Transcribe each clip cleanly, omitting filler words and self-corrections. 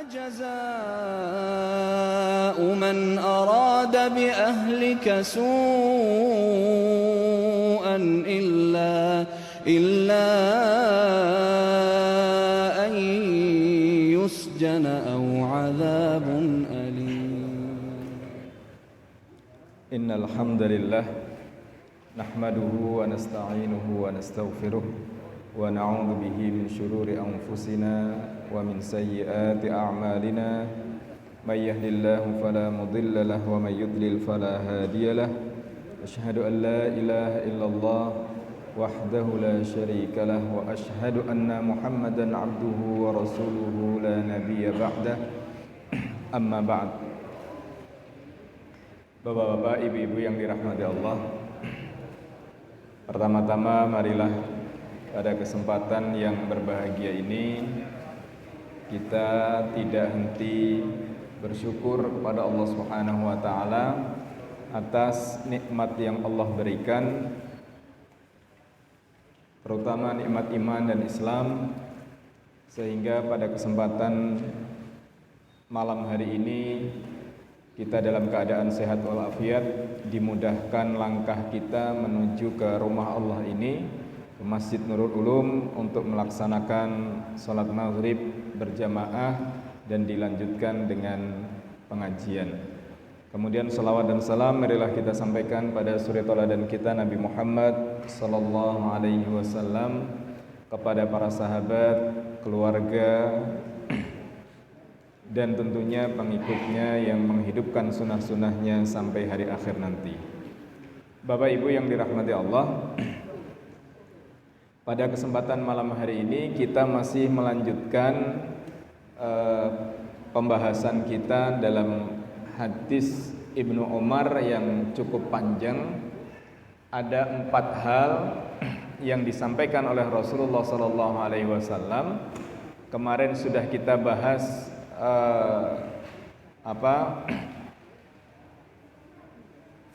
جزاء من أراد بأهلك سوءا إلا أن يسجن أو عذاب أليم. إن الحمد لله نحمده ونستعينه ونستغفره ونعوذ به من شرور أنفسنا ومن سيئات أعمالنا من يهد الله فلا مضل له ومن يضلل فلا هادي له أشهد أن لا إله إلا الله وحده لا شريك له وأشهد أن محمدا عبده ورسوله لا نبي بعده أما بعد. Bapak-bapak, ibu-ibu yang dirahmati Allah, pertama-tama marilah pada kesempatan yang berbahagia ini kita tidak henti bersyukur kepada Allah Subhanahu wa taala atas nikmat yang Allah berikan, terutama nikmat iman dan Islam, sehingga pada kesempatan malam hari ini kita dalam keadaan sehat walafiat, dimudahkan langkah kita menuju ke rumah Allah ini, ke Masjid Nurul Ulum, untuk melaksanakan sholat maghrib berjamaah dan dilanjutkan dengan pengajian. Kemudian salawat dan salam marilah kita sampaikan pada suri tauladan kita Nabi Muhammad sallallahu alaihi wasallam, kepada para sahabat, keluarga, dan tentunya pengikutnya yang menghidupkan sunnah-sunnahnya sampai hari akhir nanti. Bapak Ibu yang dirahmati Allah, pada kesempatan malam hari ini kita masih melanjutkan pembahasan kita dalam hadis Ibnu Umar yang cukup panjang. Ada 4 hal yang disampaikan oleh Rasulullah SAW. Kemarin sudah kita bahas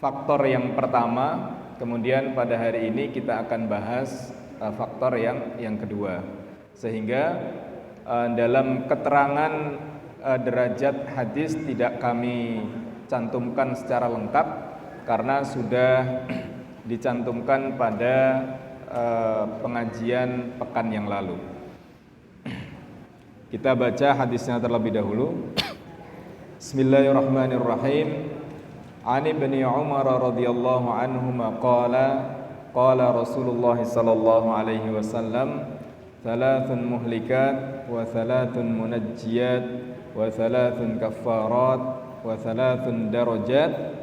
faktor yang pertama, kemudian pada hari ini kita akan bahas faktor yang kedua, sehingga dalam keterangan derajat hadis tidak kami cantumkan secara lengkap karena sudah dicantumkan pada pengajian pekan yang lalu. Kita baca hadisnya terlebih dahulu. Bismillahirrahmanirrahim. Ani bin Umar radhiyallahu anhuma qala Rasulullah sallallahu alaihi wasallam, thalathun muhlikat wa thalathun munajjiyat wa thalathun kaffarat wa thalathun darajat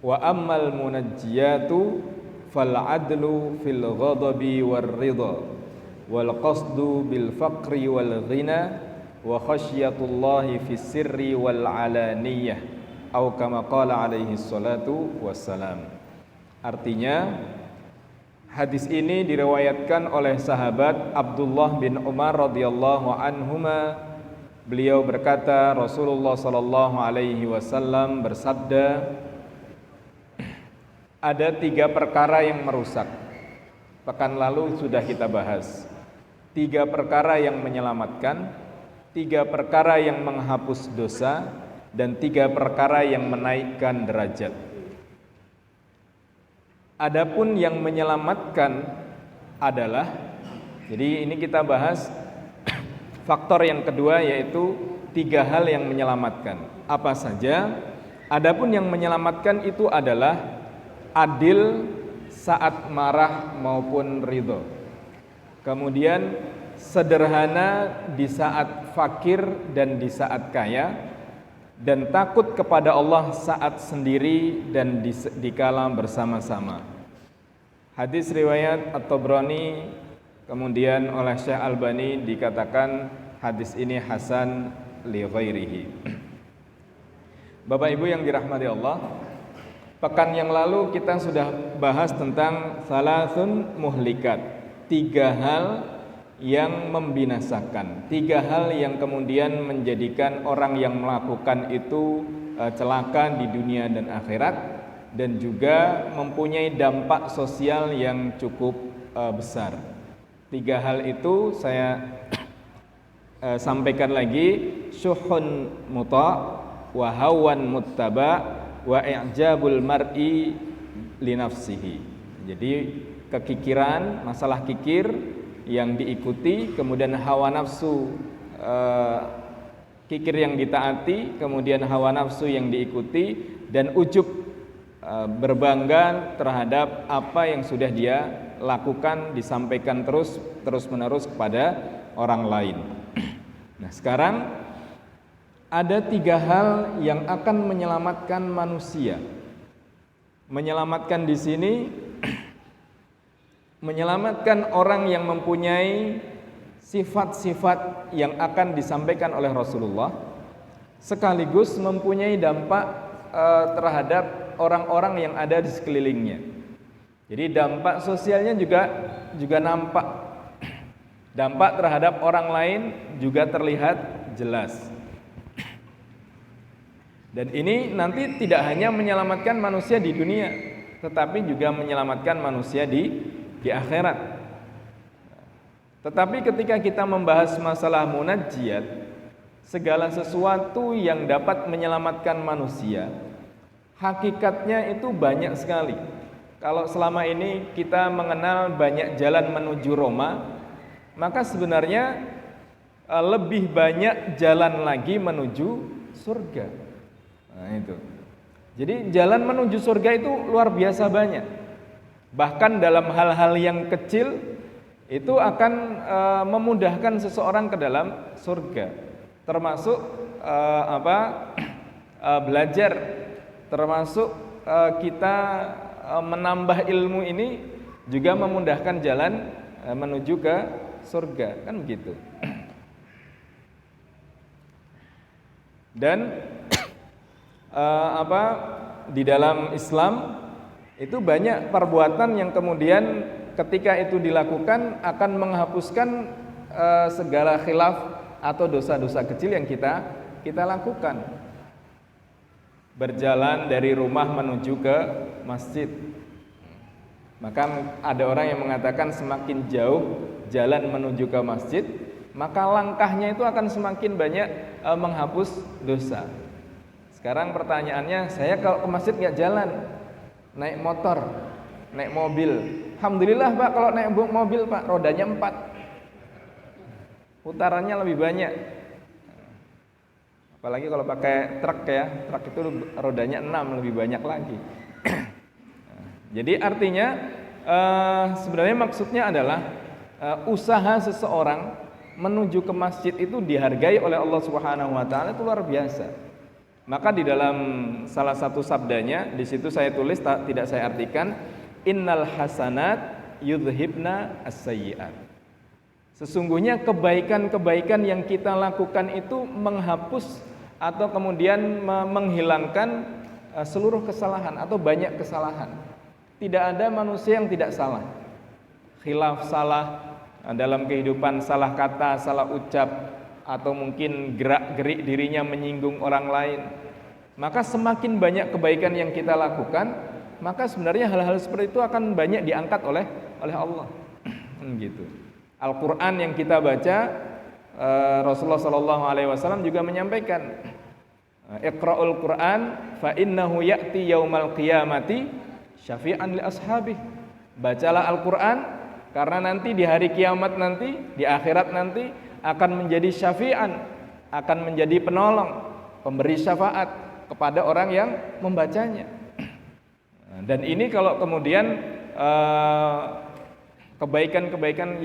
wa ammal munajjiyatu fal adlu fil ghadabi war ridha wal qasdu bil faqri wal ghina wa khasyatullahi fis sirri wal alaniyah, atau kama qala alaihi salatu wassalam. Artinya, hadis ini diriwayatkan oleh sahabat Abdullah bin Umar radhiyallahu anhuma. Beliau berkata, Rasulullah sallallahu alaihi wasallam bersabda, ada 3 perkara yang merusak. Pekan lalu sudah kita bahas. 3 perkara yang menyelamatkan, 3 perkara yang menghapus dosa, dan 3 perkara yang menaikkan derajat. Adapun yang menyelamatkan adalah, jadi ini kita bahas faktor yang kedua, yaitu 3 hal yang menyelamatkan. Apa saja? Adapun yang menyelamatkan itu adalah adil saat marah maupun ridho. Kemudian sederhana di saat fakir dan di saat kaya, dan takut kepada Allah saat sendiri dan dikala bersama-sama. Hadis riwayat At-Tabrani, kemudian oleh Syekh Albani dikatakan hadis ini hasan li ghairihi. Bapak Ibu yang dirahmati Allah, pekan yang lalu kita sudah bahas tentang salasun muhlikat, 3 hal yang membinasakan, 3 hal yang kemudian menjadikan orang yang melakukan itu celaka di dunia dan akhirat, dan juga mempunyai dampak sosial yang cukup besar. 3 hal itu saya sampaikan lagi, syuhun muta' wa hawan muttaba wa i'jabul mar'i li nafsihi. Jadi kekikiran, masalah kikir yang diikuti, kemudian hawa nafsu, kikir yang ditaati, kemudian hawa nafsu yang diikuti, dan ujub, berbangga terhadap apa yang sudah dia lakukan, disampaikan terus menerus kepada orang lain. Nah, sekarang ada 3 hal yang akan menyelamatkan manusia. Menyelamatkan di sini menyelamatkan orang yang mempunyai sifat-sifat yang akan disampaikan oleh Rasulullah, sekaligus mempunyai dampak terhadap orang-orang yang ada di sekelilingnya. Jadi dampak sosialnya juga nampak. Dampak terhadap orang lain juga terlihat jelas. Dan ini nanti tidak hanya menyelamatkan manusia di dunia, tetapi juga menyelamatkan manusia di akhirat. Tetapi ketika kita membahas masalah munajjiyat, segala sesuatu yang dapat menyelamatkan manusia, hakikatnya itu banyak sekali. Kalau selama ini kita mengenal banyak jalan menuju Roma, maka sebenarnya lebih banyak jalan lagi menuju surga. Nah, itu. Jadi jalan menuju surga itu luar biasa banyak. Bahkan dalam hal-hal yang kecil itu akan memudahkan seseorang ke dalam surga. Termasuk belajar, termasuk kita menambah ilmu ini juga memudahkan jalan menuju ke surga, kan begitu. Dan di dalam Islam itu banyak perbuatan yang kemudian ketika itu dilakukan akan menghapuskan segala khilaf atau dosa-dosa kecil yang kita lakukan. Berjalan dari rumah menuju ke masjid. Maka ada orang yang mengatakan semakin jauh jalan menuju ke masjid, maka langkahnya itu akan semakin banyak menghapus dosa. Sekarang pertanyaannya, saya kalau ke masjid nggak jalan, naik motor, naik mobil. Alhamdulillah Pak, kalau naik mobil Pak, rodanya 4, putarannya lebih banyak. Apalagi kalau pakai truk ya, truk itu rodanya 6, lebih banyak lagi. Jadi artinya sebenarnya maksudnya adalah usaha seseorang menuju ke masjid itu dihargai oleh Allah Subhanahu wa taala, itu luar biasa. Maka di dalam salah satu sabdanya, di situ saya tulis, tidak saya artikan, innal hasanat yudhibna as-sayyi'at. Sesungguhnya kebaikan-kebaikan yang kita lakukan itu menghapus atau kemudian menghilangkan seluruh kesalahan atau banyak kesalahan. Tidak ada manusia yang tidak salah. Khilaf salah dalam kehidupan, salah kata, salah ucap, atau mungkin gerak-gerik dirinya menyinggung orang lain. Maka semakin banyak kebaikan yang kita lakukan, maka sebenarnya hal-hal seperti itu akan banyak diangkat oleh Allah. Gitu. Al-Qur'an yang kita baca, Rasulullah SAW juga menyampaikan, Iqra'ul Qur'an fa innahu ya'ti yaumal qiyamati syafi'an li ashabih. Bacalah Al-Qur'an karena nanti di hari kiamat nanti, di akhirat nanti akan menjadi syafi'an, akan menjadi penolong, pemberi syafaat kepada orang yang membacanya. Dan ini kalau kemudian kebaikan-kebaikan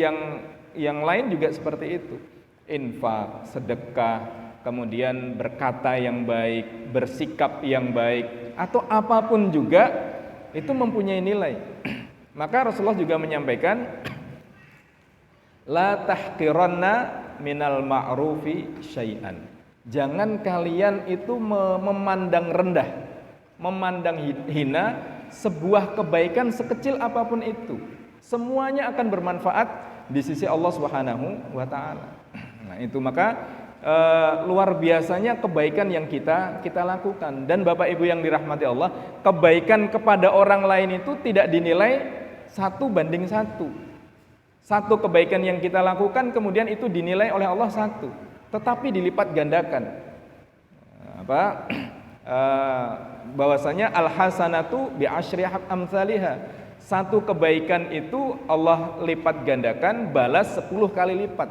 yang lain juga seperti itu. Infak, sedekah, kemudian berkata yang baik, bersikap yang baik, atau apapun juga itu mempunyai nilai. Maka Rasulullah juga menyampaikan, la tahqiranna minal ma'rufi syai'an. Jangan kalian itu memandang rendah, memandang hina sebuah kebaikan sekecil apapun itu. Semuanya akan bermanfaat di sisi Allah Subhanahu wa taala. Nah, itu maka luar biasanya kebaikan yang kita lakukan. Dan Bapak Ibu yang dirahmati Allah, kebaikan kepada orang lain itu tidak dinilai 1:1. Satu kebaikan yang kita lakukan kemudian itu dinilai oleh Allah 1. tetapi dilipat gandakan. Bahwasanya al-hasanatu bi asyri amsalihha. Satu kebaikan itu Allah lipat gandakan, balas 10 kali lipat.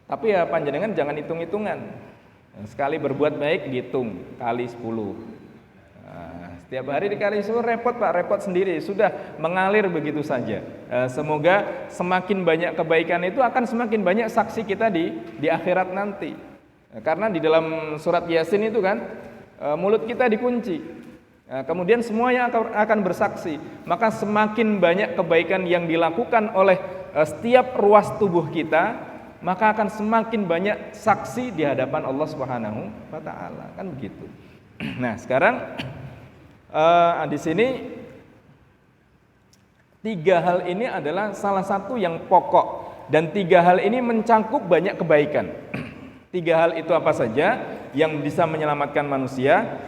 Tapi ya panjenengan jangan hitung-hitungan. Sekali berbuat baik dihitung kali 10. Setiap hari dikali 10 repot Pak, repot sendiri. Sudah mengalir begitu saja. Semoga semakin banyak kebaikan itu akan semakin banyak saksi kita di akhirat nanti. Karena di dalam surat Yasin itu kan mulut kita dikunci. Kemudian semuanya akan bersaksi. Maka semakin banyak kebaikan yang dilakukan oleh setiap ruas tubuh kita, maka akan semakin banyak saksi di hadapan Allah Subhanahu wa taala. Kan begitu. Nah, sekarang di sini 3 hal ini adalah salah satu yang pokok, dan 3 hal ini mencakup banyak kebaikan. 3 hal itu apa saja yang bisa menyelamatkan manusia?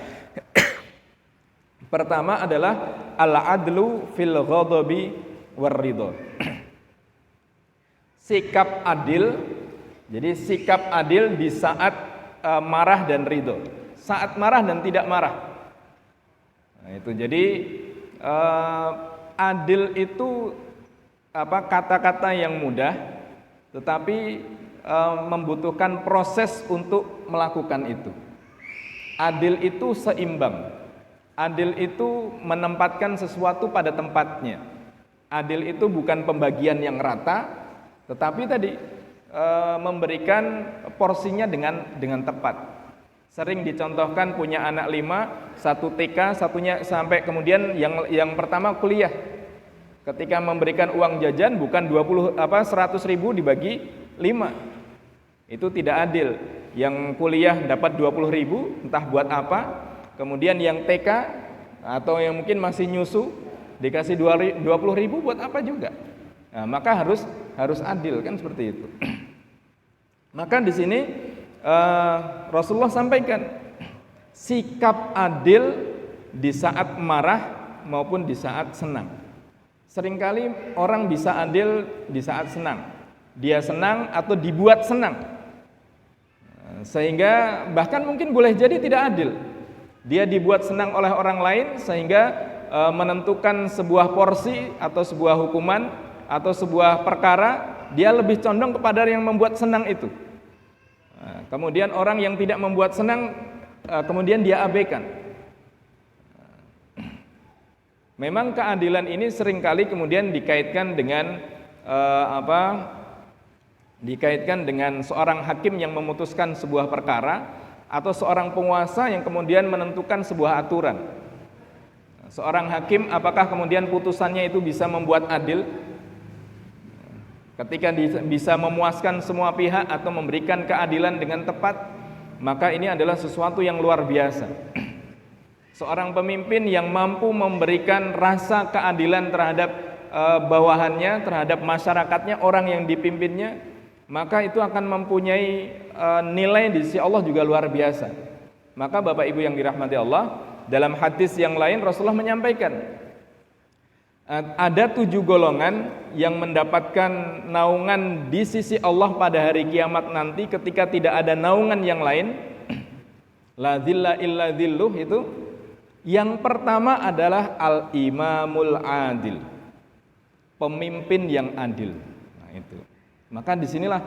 Pertama adalah al-adlu fil ghadabi war ridho. Sikap adil. Jadi sikap adil di saat marah dan ridho. Saat marah dan tidak marah. Nah, itu jadi adil itu kata-kata yang mudah, tetapi membutuhkan proses untuk melakukan itu. Adil itu seimbang. Adil itu menempatkan sesuatu pada tempatnya. Adil itu bukan pembagian yang rata, tetapi tadi memberikan porsinya dengan tepat. Sering dicontohkan punya anak 5, 1 TK, satunya sampai kemudian yang pertama kuliah. Ketika memberikan uang jajan bukan 100 ribu dibagi 5. Itu tidak adil. Yang kuliah dapat 20 ribu, entah buat apa. Kemudian yang TK atau yang mungkin masih nyusu dikasih 20 ribu buat apa juga. Nah, maka harus adil kan seperti itu. Maka di sini Rasulullah sampaikan sikap adil di saat marah maupun di saat senang. Seringkali orang bisa adil di saat senang. Dia senang atau dibuat senang. Sehingga bahkan mungkin boleh jadi tidak adil. Dia dibuat senang oleh orang lain sehingga menentukan sebuah porsi atau sebuah hukuman atau sebuah perkara, dia lebih condong kepada yang membuat senang itu. Kemudian orang yang tidak membuat senang kemudian dia abaikan. Memang keadilan ini seringkali kemudian dikaitkan dengan dikaitkan dengan seorang hakim yang memutuskan sebuah perkara, atau seorang penguasa yang kemudian menentukan sebuah aturan. Seorang hakim apakah kemudian putusannya itu bisa membuat adil? Ketika bisa memuaskan semua pihak atau memberikan keadilan dengan tepat, maka ini adalah sesuatu yang luar biasa. Seorang pemimpin yang mampu memberikan rasa keadilan terhadap bawahannya, terhadap masyarakatnya, orang yang dipimpinnya, maka itu akan mempunyai nilai di sisi Allah juga luar biasa. Maka Bapak Ibu yang dirahmati Allah, dalam hadis yang lain Rasulullah menyampaikan ada 7 golongan yang mendapatkan naungan di sisi Allah pada hari kiamat nanti ketika tidak ada naungan yang lain. La dzilla illa dzilluh itu. Yang pertama adalah al-imamul adil. Pemimpin yang adil. Nah, itu. Maka disinilah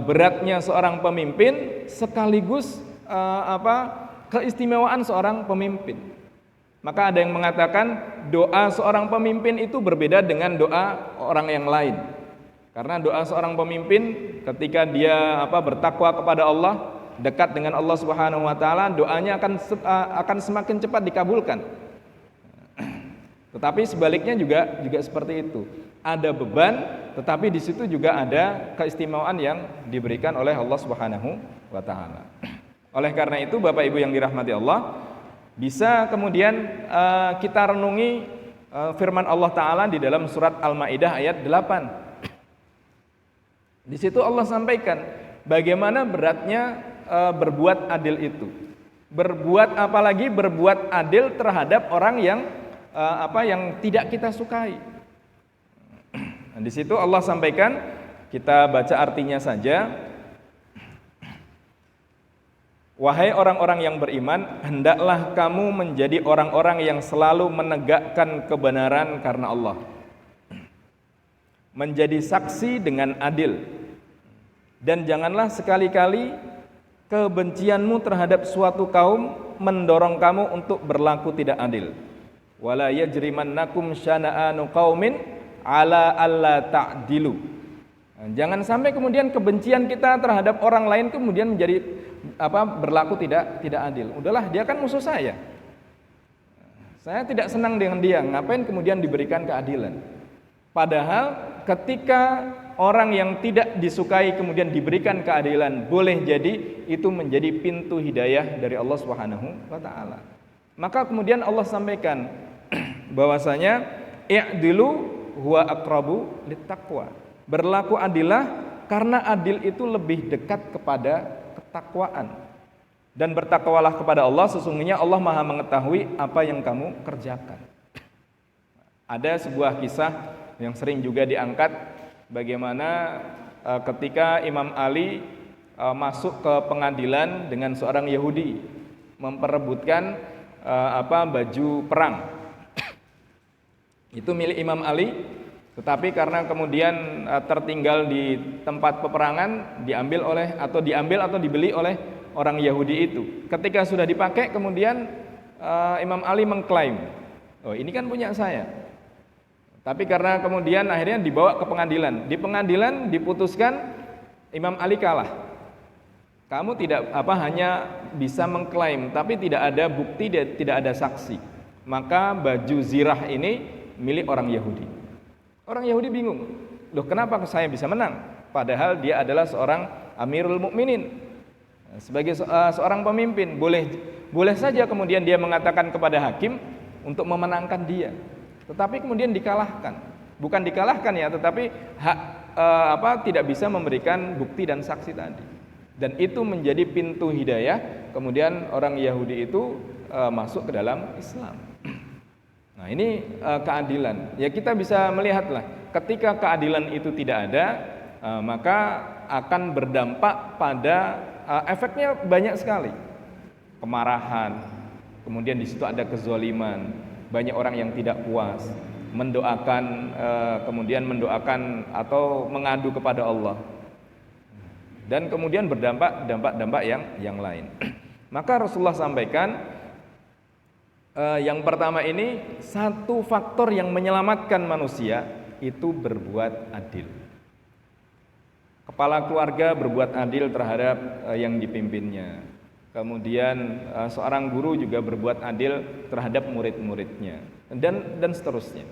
beratnya seorang pemimpin sekaligus keistimewaan seorang pemimpin. Maka ada yang mengatakan doa seorang pemimpin itu berbeda dengan doa orang yang lain. Karena doa seorang pemimpin ketika dia bertakwa kepada Allah, dekat dengan Allah Subhanahu wa taala, doanya akan semakin cepat dikabulkan. Tetapi sebaliknya juga seperti itu. Ada beban, tetapi di situ juga ada keistimewaan yang diberikan oleh Allah Subhanahu wa taala. Oleh karena itu Bapak Ibu yang dirahmati Allah, bisa kemudian kita renungi firman Allah taala di dalam surat Al-Maidah ayat 8. Di situ Allah sampaikan bagaimana beratnya berbuat adil itu. Berbuat apalagi berbuat adil terhadap orang yang yang tidak kita sukai. Nah, di situ Allah sampaikan, kita baca artinya saja. Wahai orang-orang yang beriman, hendaklah kamu menjadi orang-orang yang selalu menegakkan kebenaran karena Allah. Menjadi saksi dengan adil. Dan janganlah sekali-kali kebencianmu terhadap suatu kaum mendorong kamu untuk berlaku tidak adil. Wala yajrimannakum syana'anu qaumin ala alla ta'dilu. Jangan sampai kemudian kebencian kita terhadap orang lain kemudian menjadi berlaku tidak adil. Udahlah, dia kan musuh saya. Saya tidak senang dengan dia, ngapain kemudian diberikan keadilan? Padahal ketika orang yang tidak disukai kemudian diberikan keadilan, boleh jadi itu menjadi pintu hidayah dari Allah Subhanahu wa taala. Maka kemudian Allah sampaikan bahwasanya i'dilu huwa aqrabu littaqwa. Berlaku adilah karena adil itu lebih dekat kepada ketakwaan. Dan bertakwalah kepada Allah, sesungguhnya Allah Maha mengetahui apa yang kamu kerjakan. Ada sebuah kisah yang sering juga diangkat, bagaimana ketika Imam Ali masuk ke pengadilan dengan seorang Yahudi memperebutkan baju perang. Itu milik Imam Ali, tetapi karena kemudian tertinggal di tempat peperangan, diambil atau dibeli oleh orang Yahudi itu. Ketika sudah dipakai, kemudian Imam Ali mengklaim, oh ini kan punya saya. Tapi karena kemudian akhirnya dibawa ke pengadilan. Di pengadilan diputuskan Imam Ali kalah. Kamu hanya bisa mengklaim, tapi tidak ada bukti, tidak ada saksi. Maka baju zirah ini milik orang Yahudi. Orang Yahudi bingung, loh kenapa saya bisa menang? Padahal dia adalah seorang Amirul Mukminin, sebagai seorang pemimpin. Boleh saja kemudian dia mengatakan kepada hakim untuk memenangkan dia, tetapi kemudian dikalahkan. Bukan dikalahkan ya, tetapi tidak bisa memberikan bukti dan saksi tadi. Dan itu menjadi pintu hidayah. Kemudian orang Yahudi itu masuk ke dalam Islam. Nah ini keadilan. Ya kita bisa melihatlah, ketika keadilan itu tidak ada, maka akan berdampak pada efeknya banyak sekali. Kemarahan, kemudian di situ ada kezaliman, banyak orang yang tidak puas, kemudian mendoakan atau mengadu kepada Allah, dan kemudian berdampak dampak yang lain. Maka Rasulullah sampaikan, yang pertama ini, satu faktor yang menyelamatkan manusia itu berbuat adil. Kepala keluarga berbuat adil terhadap yang dipimpinnya. Kemudian seorang guru juga berbuat adil terhadap murid-muridnya, dan seterusnya.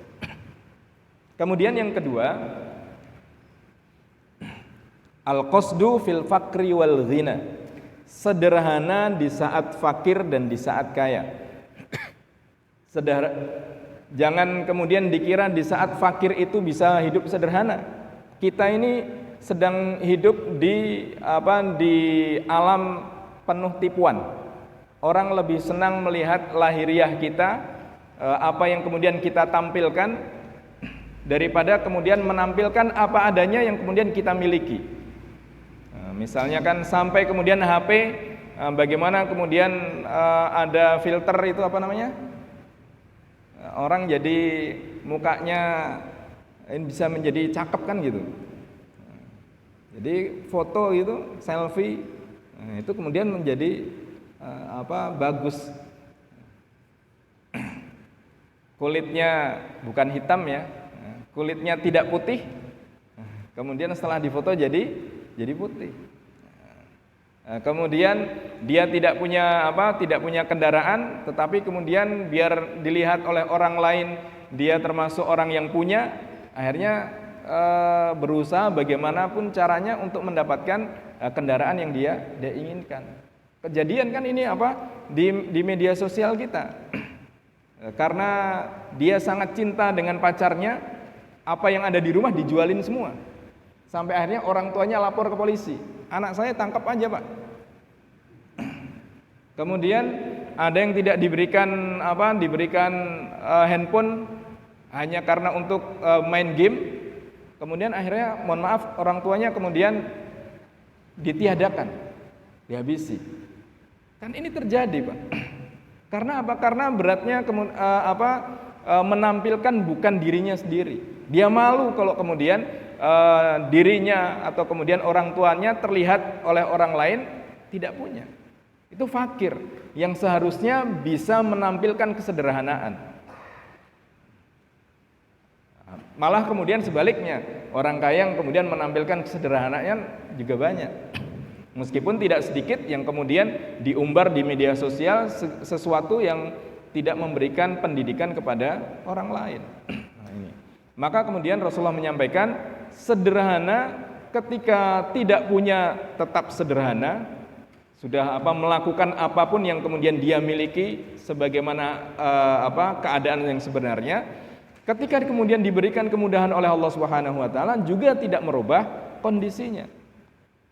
Kemudian yang kedua, al-qasdu fil fakri wal ghina. Sederhana di saat fakir dan di saat kaya. Jangan kemudian dikira di saat fakir itu bisa hidup sederhana. Kita ini sedang hidup di alam penuh tipuan. Orang lebih senang melihat lahiriah kita, apa yang kemudian kita tampilkan, daripada kemudian menampilkan apa adanya yang kemudian kita miliki. Misalnya kan sampai kemudian HP, bagaimana kemudian ada filter itu apa namanya? Orang jadi mukanya bisa menjadi cakep kan gitu. Jadi foto itu selfie, itu kemudian menjadi bagus. Kulitnya bukan hitam ya, kulitnya tidak putih, kemudian setelah difoto jadi putih. Kemudian dia tidak punya kendaraan, tetapi kemudian biar dilihat oleh orang lain dia termasuk orang yang punya, akhirnya berusaha bagaimanapun caranya untuk mendapatkan kendaraan yang dia inginkan. Kejadian kan ini di media sosial kita. Karena dia sangat cinta dengan pacarnya, apa yang ada di rumah dijualin semua. Sampai akhirnya orang tuanya lapor ke polisi. Anak saya tangkap aja, Pak. Kemudian ada yang tidak diberikan handphone hanya karena untuk main game. Kemudian akhirnya mohon maaf orang tuanya kemudian ditiadakan, dihabisi. Kan ini terjadi, Pak. Karena apa? Karena beratnya menampilkan bukan dirinya sendiri. Dia malu kalau kemudian dirinya atau kemudian orang tuanya terlihat oleh orang lain tidak punya. Itu fakir yang seharusnya bisa menampilkan kesederhanaan. Malah kemudian sebaliknya, orang kaya yang kemudian menampilkan kesederhanaan juga banyak. Meskipun tidak sedikit yang kemudian diumbar di media sosial sesuatu yang tidak memberikan pendidikan kepada orang lain. Nah, ini. Maka kemudian Rasulullah menyampaikan, sederhana ketika tidak punya tetap sederhana, sudah melakukan apapun yang kemudian dia miliki sebagaimana keadaan yang sebenarnya. Ketika kemudian diberikan kemudahan oleh Allah Subhanahu wa taala juga tidak merubah kondisinya.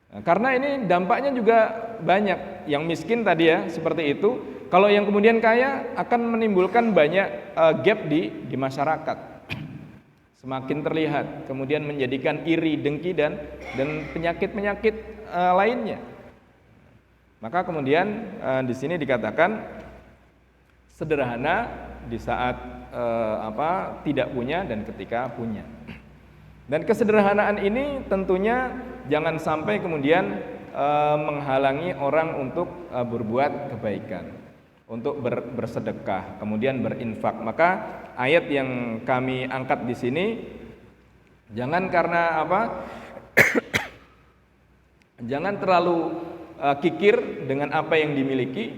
Nah, karena ini dampaknya juga banyak. Yang miskin tadi ya seperti itu, kalau yang kemudian kaya akan menimbulkan banyak gap di masyarakat. Semakin terlihat, kemudian menjadikan iri, dengki dan penyakit-penyakit lainnya. Maka kemudian di sini dikatakan sederhana di saat tidak punya dan ketika punya. Dan kesederhanaan ini tentunya jangan sampai kemudian menghalangi orang untuk berbuat kebaikan, untuk bersedekah, kemudian berinfak. Maka ayat yang kami angkat di sini, jangan karena jangan terlalu kikir dengan apa yang dimiliki,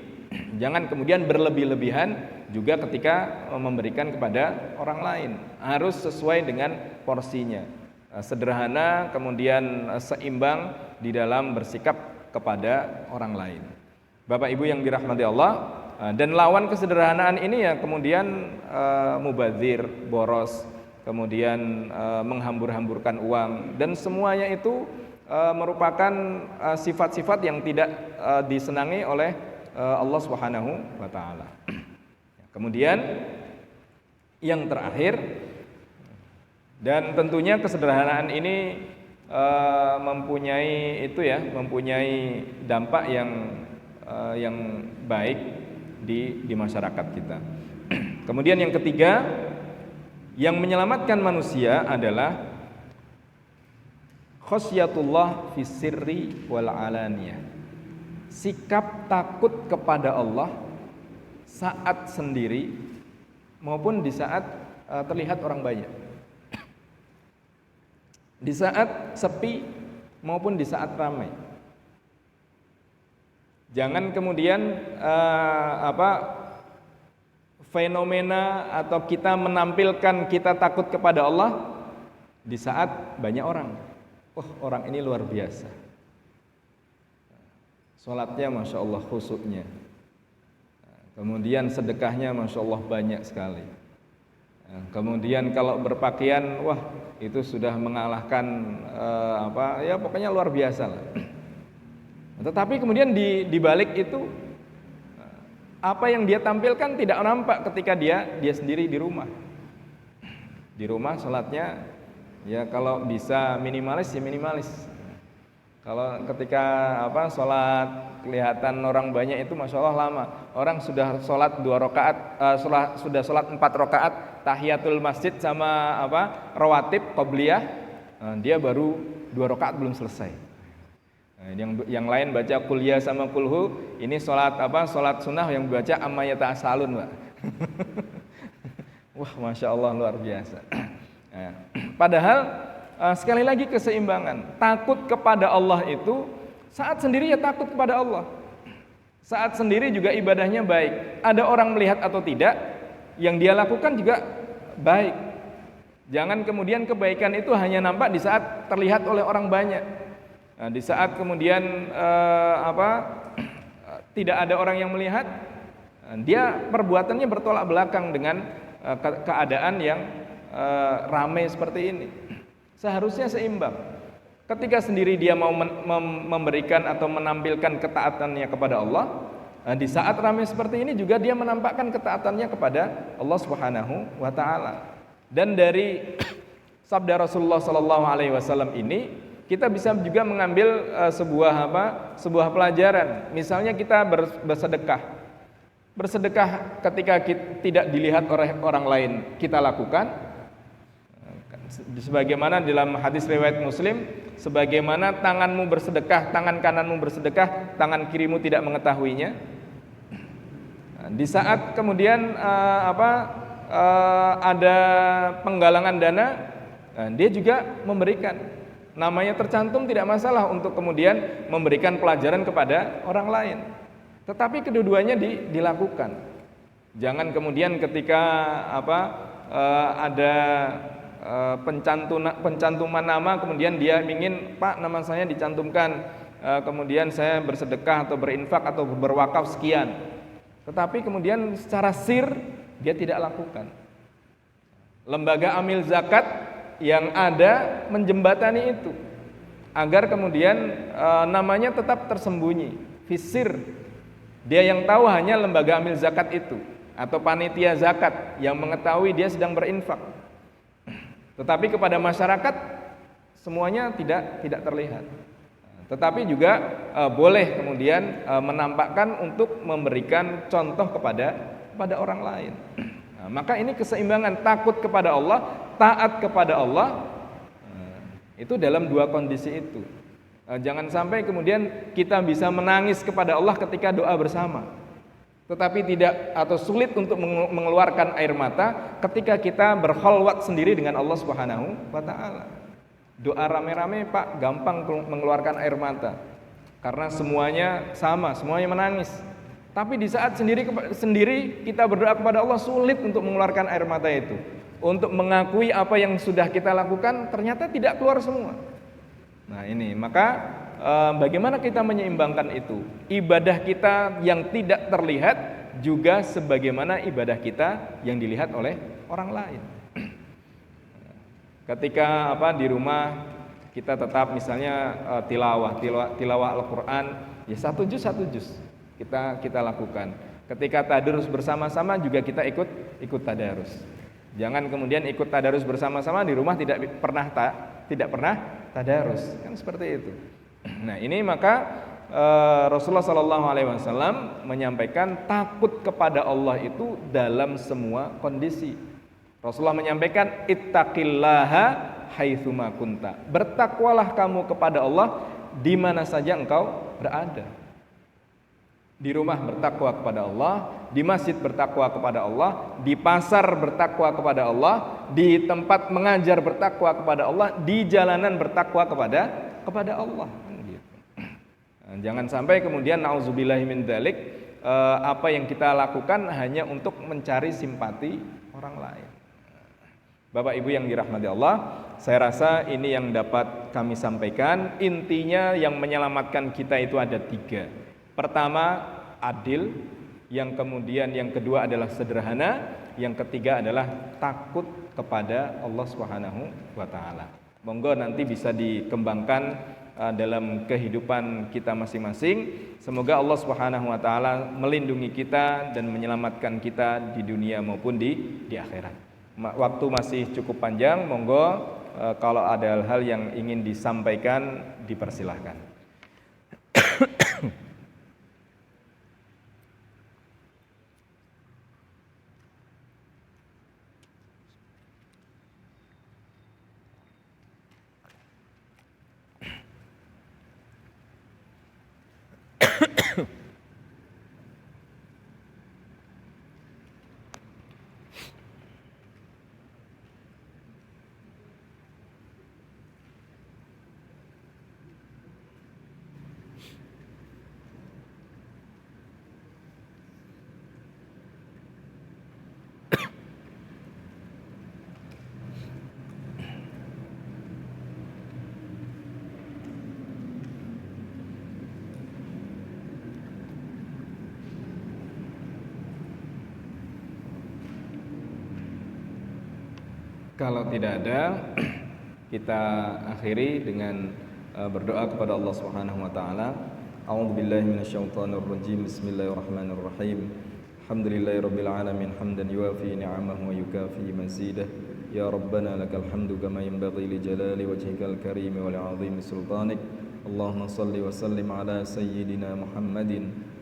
jangan kemudian berlebih-lebihan juga ketika memberikan kepada orang lain. Harus sesuai dengan porsinya. Sederhana kemudian seimbang di dalam bersikap kepada orang lain. Bapak Ibu yang dirahmati Allah, dan lawan kesederhanaan ini ya kemudian mubazir, boros, kemudian menghambur-hamburkan uang, dan semuanya itu merupakan sifat-sifat yang tidak disenangi oleh Allah Subhanahu wa taala. Kemudian yang terakhir, dan tentunya kesederhanaan ini mempunyai dampak yang baik di masyarakat kita. Kemudian yang ketiga, yang menyelamatkan manusia adalah khosyatullah fis sirri wal alaniyah. Sikap takut kepada Allah saat sendiri maupun di saat terlihat orang banyak. Di saat sepi maupun di saat ramai. Jangan kemudian fenomena atau kita menampilkan kita takut kepada Allah di saat banyak orang. Orang ini luar biasa. Sholatnya Masya Allah khusyuknya. Kemudian sedekahnya Masya Allah banyak sekali. Kemudian kalau berpakaian, itu sudah mengalahkan pokoknya luar biasa lah. Tetapi kemudian di balik itu apa yang dia tampilkan tidak nampak ketika dia sendiri di rumah. Di rumah sholatnya ya kalau bisa minimalis ya minimalis. Kalau ketika sholat kelihatan orang banyak itu Masya Allah lama. Orang sudah sholat 2 rakaat, sudah sholat 4 rakaat tahiyatul masjid sama rawatib qobliyah, dia baru 2 rakaat belum selesai. Yang lain baca kuliah sama kulhu, ini sholat sunnah yang baca amma yata'asalun, Pak. Wah, Masya Allah luar biasa. Padahal sekali lagi keseimbangan. Takut kepada Allah itu saat sendiri ya takut kepada Allah. Saat sendiri juga ibadahnya baik. Ada orang melihat atau tidak, yang dia lakukan juga baik. Jangan kemudian kebaikan itu hanya nampak di saat terlihat oleh orang banyak. Nah, di saat kemudian tidak ada orang yang melihat, dia perbuatannya bertolak belakang dengan keadaan yang ramai seperti ini. Seharusnya seimbang. Ketika sendiri dia mau memberikan atau menampilkan ketaatannya kepada Allah, di saat ramai seperti ini juga dia menampakkan ketaatannya kepada Allah Subhanahu wa taala. Dan dari sabda Rasulullah sallallahu alaihi wasallam ini kita bisa juga mengambil sebuah pelajaran. Misalnya kita bersedekah. Bersedekah ketika tidak dilihat oleh orang lain, kita lakukan. Sebagaimana dalam hadis riwayat Muslim, sebagaimana tanganmu bersedekah, tangan kananmu bersedekah, tangan kirimu tidak mengetahuinya. Di saat kemudian ada penggalangan dana, dia juga memberikan. Namanya tercantum, tidak masalah untuk kemudian memberikan pelajaran kepada orang lain. Tetapi kedua-duanya dilakukan. Jangan kemudian ketika ada pencantuman nama, kemudian dia ingin, Pak, nama saya dicantumkan, kemudian saya bersedekah atau berinfak atau berwakaf sekian. Tetapi kemudian secara sir dia tidak lakukan. Lembaga amil zakat yang ada menjembatani itu agar kemudian namanya tetap tersembunyi, fisir. Dia yang tahu hanya lembaga amil zakat itu atau panitia zakat yang mengetahui dia sedang berinfak. Tetapi kepada masyarakat semuanya tidak terlihat. Tetapi juga boleh kemudian menampakkan untuk memberikan contoh kepada orang lain. Nah, maka ini keseimbangan takut kepada Allah, taat kepada Allah, itu dalam dua kondisi itu. Jangan sampai kemudian kita bisa menangis kepada Allah ketika doa bersama, tetapi tidak atau sulit untuk mengeluarkan air mata ketika kita berkhalwat sendiri dengan Allah Subhanahu wa taala. Doa rame-rame, Pak, gampang mengeluarkan air mata karena semuanya sama, semuanya menangis. Tapi di saat sendiri kita berdoa kepada Allah, sulit untuk mengeluarkan air mata itu. Untuk mengakui apa yang sudah kita lakukan ternyata tidak keluar semua. Nah ini, maka bagaimana kita menyeimbangkan itu? Ibadah kita yang tidak terlihat juga sebagaimana ibadah kita yang dilihat oleh orang lain. Ketika di rumah kita tetap misalnya tilawah Al-Quran, ya satu juz kita lakukan. Ketika tadarus bersama-sama juga kita ikut tadarus. Jangan kemudian ikut tadarus bersama-sama di rumah tidak pernah tadarus, kan seperti itu. Nah ini maka Rasulullah SAW menyampaikan takut kepada Allah itu dalam semua kondisi. Rasulullah menyampaikan ittaqillaha haitsuma kunta. Bertakwalah kamu kepada Allah di mana saja engkau berada. Di rumah bertakwa kepada Allah, di masjid bertakwa kepada Allah, di pasar bertakwa kepada Allah, di tempat mengajar bertakwa kepada Allah, di jalanan bertakwa kepada Allah. Jangan sampai kemudian nauzubillahi min dzalik, apa yang kita lakukan hanya untuk mencari simpati orang lain. Bapak Ibu yang dirahmati Allah, saya rasa ini yang dapat kami sampaikan. Intinya yang menyelamatkan kita itu ada 3. Pertama, adil. Yang kemudian yang kedua adalah sederhana. Yang ketiga adalah takut kepada Allah Subhanahu wa taala. Monggo nanti bisa dikembangkan dalam kehidupan kita masing-masing. Semoga Allah Subhanahu wa taala melindungi kita dan menyelamatkan kita di dunia maupun di akhirat. Waktu masih cukup panjang, monggo kalau ada hal yang ingin disampaikan dipersilahkan. Kalau tidak ada, kita akhiri dengan berdoa kepada Allah Subhanahu wa taala. A'udzubillahi minasyaitonirrajim. Bismillahirrahmanirrahim. Alhamdulillahirabbil alamin hamdan yuwafi ni'amahu wa yukafi mazidah. يا ربنا لك الحمد كما ينبغي لجلال وجهك الكريم ولعظيم سلطانك. اللهم صل وسلم على سيدنا محمد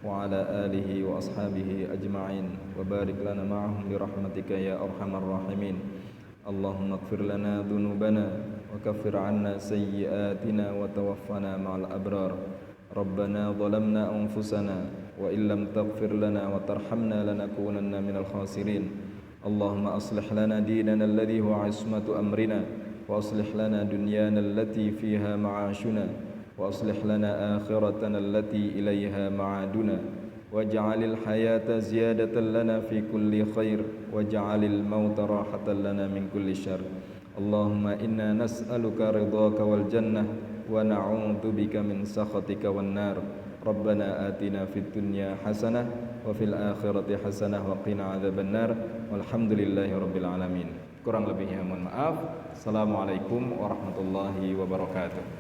وعلى آله وأصحابه أجمعين وبارك لنا معهم برحمتك يا أرحم الراحمين. اللهم اغفر لنا ذنوبنا وكفر عنا سيئاتنا وتوفنا مع الأبرار. ربنا ظلمنا أنفسنا وإن لم تغفر لنا وترحمنا لنكونن من الخاسرين. اللهم أصلح لنا ديننا الذي هو عصمة أمرنا، وأصلح لنا دنيانا التي فيها معاشنا، وأصلح لنا آخرتنا التي إليها معادنا، واجعل الحياة زيادة لنا في كل خير، واجعل الموت راحة لنا من كل شر. اللهم إنا نسألك رضاك والجنة ونعوذ بك من سخطك والنار. ربنا آتنا في الدنيا حسنة وفي الآخرة حسنة وقنا عذاب النار. والحمد لله رب العالمين. Kurang lebihnya mohon maaf. Assalamualaikum warahmatullahi wabarakatuh.